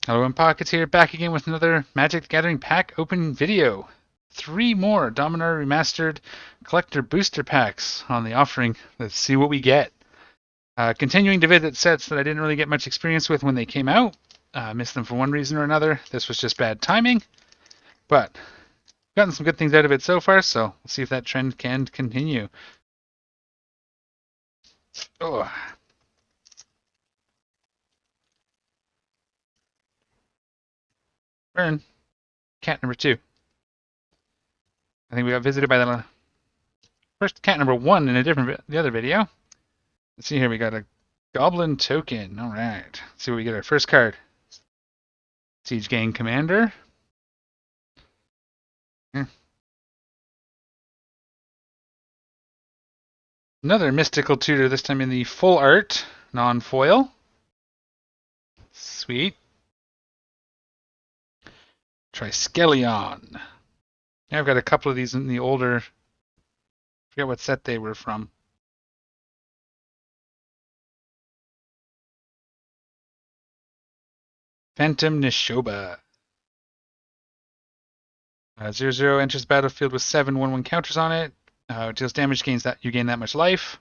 Hello, and Pockets here, back again with another Magic the Gathering pack open video. 3 more Dominaria Remastered collector booster packs on the offering. Let's see what we get. Continuing to visit sets that I didn't really get much experience with when they came out. Missed them for one reason or another. This was just bad timing, but gotten some good things out of it so far, so we'll see if that trend can continue. Oh. Burn. Cat number 2. I think we got visited by the first cat number 1 in the other video. Let's see here, we got a Goblin token. All right. Let's see what we get our first card. Siege Gang Commander. Another Mystical Tutor, this time in the full art, non-foil. Sweet. Triskelion. Yeah, I've got a couple of these in the older, I forget what set they were from. Phantom Nishoba. 0/0 enters the battlefield with 7 1/1 counters on it. Deals damage, you gain that much life.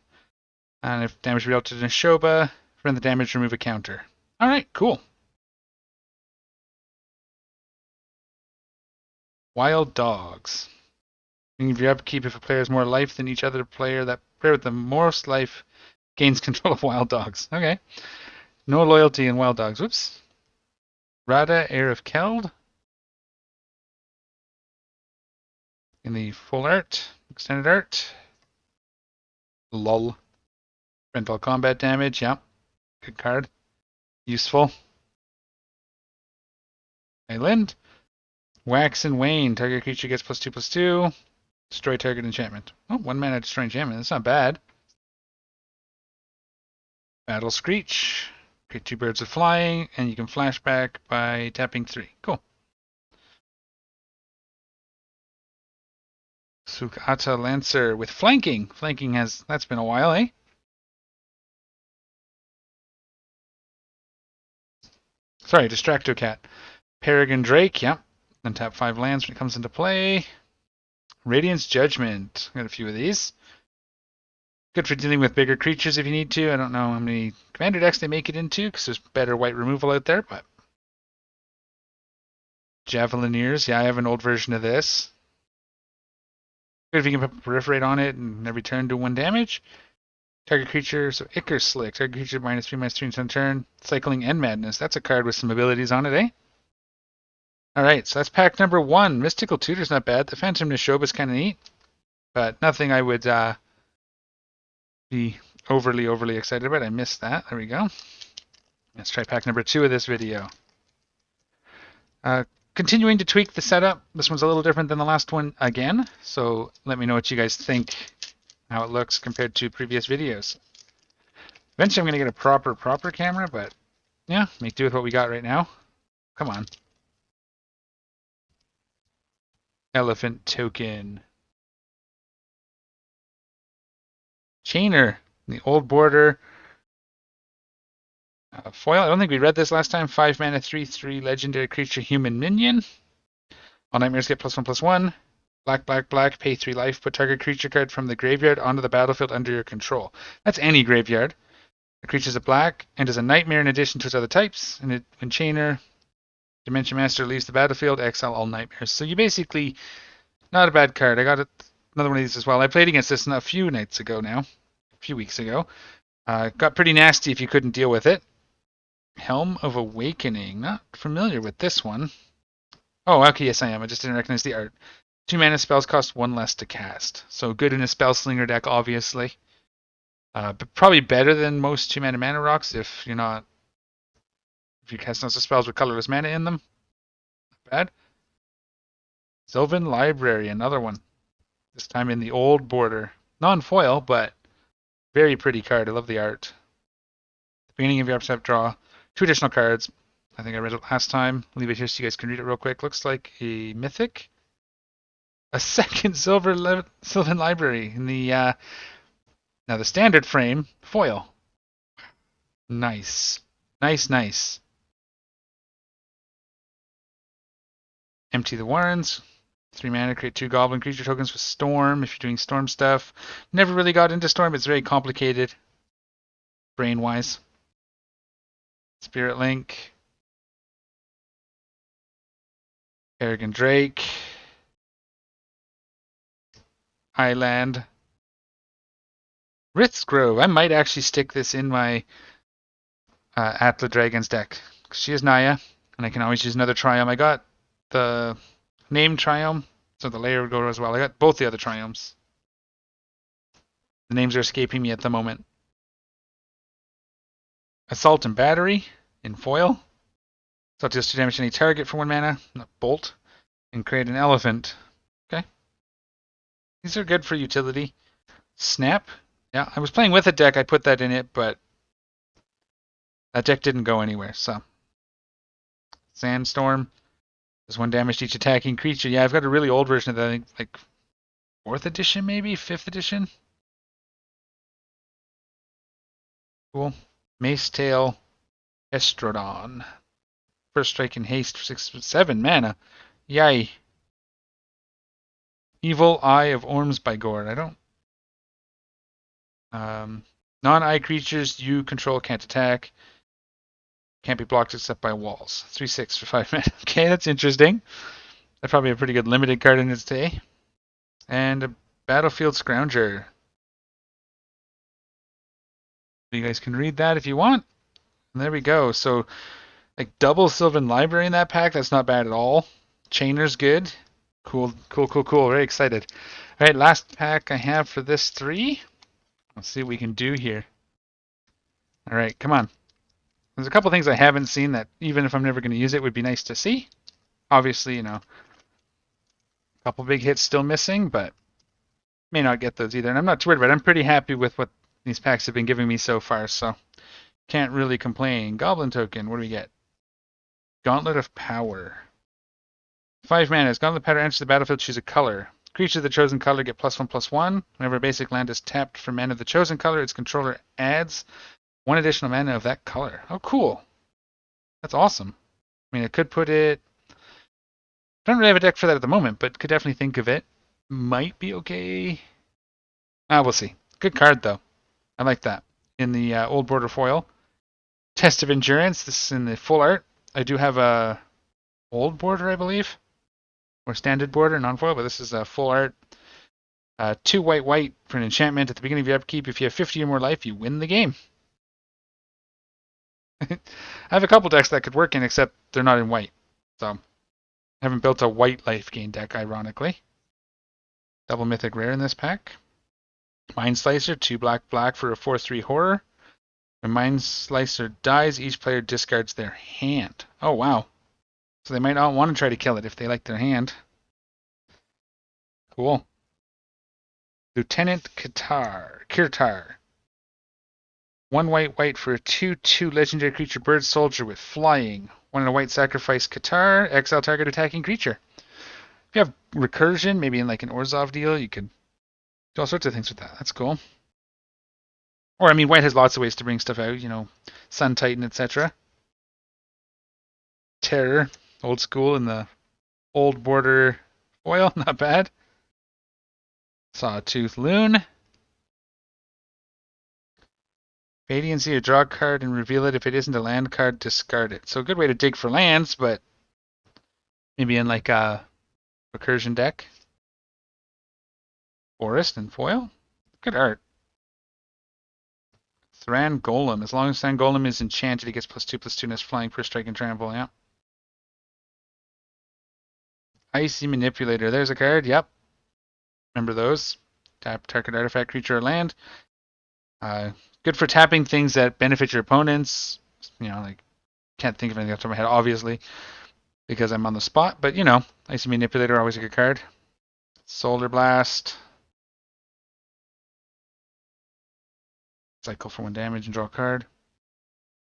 And if damage dealt to Nishoba, run the damage, remove a counter. Alright, cool. Wild Dogs. If your upkeep, if a player has more life than each other player, that player with the most life gains control of Wild Dogs. Okay. No loyalty in Wild Dogs. Whoops. Rada, Heir of Keld. In the full art, extended art. Lol. Prevent all combat damage. Yeah. Good card. Useful. Island. Wax and Wane. Target creature gets +2/+2. Destroy target enchantment. Oh, 1 mana destroy enchantment. That's not bad. Battle Screech. Create 2 birds with flying, and you can flash back by tapping 3. Cool. Sukata Lancer with flanking. Flanking that's been a while, eh? Sorry, Distractocat. Peregrine Drake, yep. Then tap 5 lands when it comes into play. Radiance Judgment. Got a few of these. Good for dealing with bigger creatures if you need to. I don't know how many commander decks they make it into, because there's better white removal out there, but... Javelineers, yeah, I have an old version of this. Good if you can put Proliferate on it and every turn do 1 damage. Target creature, so Icar Slick. Target creature -3/-3 on turn. Cycling and Madness. That's a card with some abilities on it, eh? Alright, so that's pack number 1. Mystical Tutor's not bad. The Phantom Nishoba's kind of neat, but nothing I would be overly excited about. I missed that. There we go. Let's try pack number 2 of this video. Continuing to tweak the setup. This one's a little different than the last one again, so let me know what you guys think, how it looks compared to previous videos. Eventually I'm going to get a proper camera, but yeah, make do with what we got right now. Come on. Elephant token. Chainer, the old border. Foil, I don't think we read this last time. 5 mana, 3/3 legendary creature, human minion. All nightmares get +1/+1. Black, pay 3 life. Put target creature card from the graveyard onto the battlefield under your control. That's any graveyard. The creature's a black and is a nightmare in addition to its other types. And when Chainer, Dimension Master leaves the battlefield, exile all nightmares. So you basically, not a bad card. I got another one of these as well. I played against this a few nights ago now. A few weeks ago. Got pretty nasty if you couldn't deal with it. Helm of Awakening. Not familiar with this one. Oh, okay, yes I am. I just didn't recognize the art. 2 mana spells cost 1 less to cast. So good in a Spellslinger deck, obviously. But probably better than most 2 mana rocks if you're not... If you cast lots of spells with colorless mana in them. Not bad. Sylvan Library, another one. This time in the old border. Non-foil, but very pretty card. I love the art. At the beginning of your upstep, draw 2 additional cards. I think I read it last time. Leave it here so you guys can read it real quick. Looks like a mythic. A second Sylvan Library in the now the standard frame foil. Nice. Empty the Warrens. 3 mana, create 2 goblin creature tokens with Storm if you're doing Storm stuff. Never really got into Storm. It's very complicated, brain-wise. Spirit Link. Arrogant Drake. Island. Rift's Grove. I might actually stick this in my Atla Dragons deck. She is Naya, and I can always use another Triome. I got the named Triome, so the layer would go as well. I got both the other Triomes. The names are escaping me at the moment. Assault and Battery in foil. So deals 2 damage to any target for 1 mana. Bolt. And create an elephant. Okay. These are good for utility. Snap. Yeah, I was playing with a deck. I put that in it, but that deck didn't go anywhere, so. Sandstorm. Does 1 damage to each attacking creature. Yeah, I've got a really old version of that. I think like 4th edition, maybe? 5th edition? Cool. Mace Tail. Estrodon. First strike and haste for 7 mana. Yay. Evil Eye of Ormsbygord. I don't. Non-eye creatures you control can't attack. Can't be blocked except by walls. 3/6 for 5 mana. Okay, that's interesting. That's probably a pretty good limited card in its day. And a Battlefield Scrounger. You guys can read that if you want. And there we go. So, like double Sylvan Library in that pack. That's not bad at all. Chainer's good. Cool, cool, cool, cool. Very excited. All right, last pack I have for this 3. Let's see what we can do here. All right, come on. There's a couple things I haven't seen that, even if I'm never going to use it, would be nice to see. Obviously, a couple big hits still missing, but may not get those either. And I'm not too worried about it. I'm pretty happy with what these packs have been giving me so far, so can't really complain. Goblin token, what do we get? Gauntlet of Power. 5 mana. As Gauntlet of Power enters the battlefield, choose a color. Creatures of the chosen color get +1/+1. Whenever a basic land is tapped for mana of the chosen color, its controller adds 1 additional mana of that color. Oh, cool. That's awesome. I mean, I could put it. I don't really have a deck for that at the moment, but could definitely think of it. Might be okay. We'll see. Good card, though. I like that. In the old border foil. Test of Endurance. This is in the full art. I do have a old border, I believe. Or standard border, non-foil, but this is a full art. 2 white for an enchantment. At the beginning of your upkeep, if you have 50 or more life, you win the game. I have a couple decks that could work in, except they're not in white. So, I haven't built a white life gain deck, ironically. Double mythic rare in this pack. Mind Slicer, 2 black for a 4/3 horror. When Mind Slicer dies, each player discards their hand. Oh, wow. So they might not want to try to kill it if they like their hand. Cool. Lieutenant Kirtar. 1 white for a 2/2 legendary creature bird soldier with flying. 1 and a white sacrifice Kirtar, exile target attacking creature. If you have recursion, maybe in like an Urza deal, you could do all sorts of things with that. That's cool. Or, I mean, white has lots of ways to bring stuff out, Sun Titan, etc. Terror, old school in the old border foil, not bad. Sawtooth Loon. Radiancy, draw a card and reveal it. If it isn't a land card, discard it. So a good way to dig for lands, but maybe in like a recursion deck. Forest and foil. Good art. Thran Golem. As long as Thran Golem is enchanted, he gets +2/+2 and is flying per strike and trample. Yeah. Icy Manipulator. There's a card. Yep. Remember those? Tap target artifact, creature, or land. Good for tapping things that benefit your opponents. Like can't think of anything off the top of my head, obviously, because I'm on the spot. But Icy Manipulator, always a good card. Solar Blast. Cycle for 1 damage and draw a card.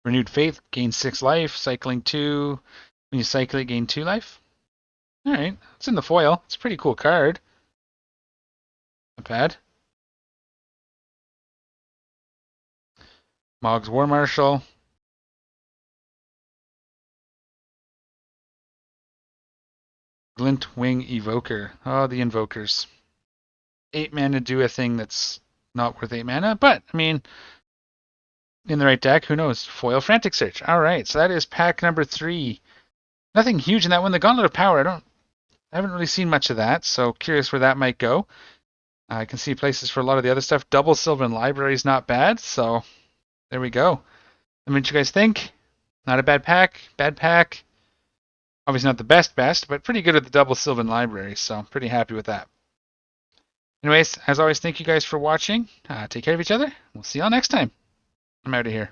Renewed Faith, gain 6 life. Cycling 2. When you cycle it, gain 2 life. Alright, it's in the foil. It's a pretty cool card. Not bad. Mog's War Marshal. Glintwing Evoker. Oh, the Invokers. 8 mana do a thing that's not worth 8 mana, but, I mean, in the right deck, who knows? Foil Frantic Search. Alright, so that is pack number 3. Nothing huge in that one. The Gauntlet of Power, I haven't really seen much of that, so curious where that might go. I can see places for a lot of the other stuff. Double Sylvan Library is not bad, so there we go. Let me know what you guys think. Not a bad pack. Bad pack. Obviously not the best, but pretty good at the Double Sylvan Library, so I'm pretty happy with that. Anyways, as always, thank you guys for watching. Take care of each other. We'll see y'all next time. I'm out of here.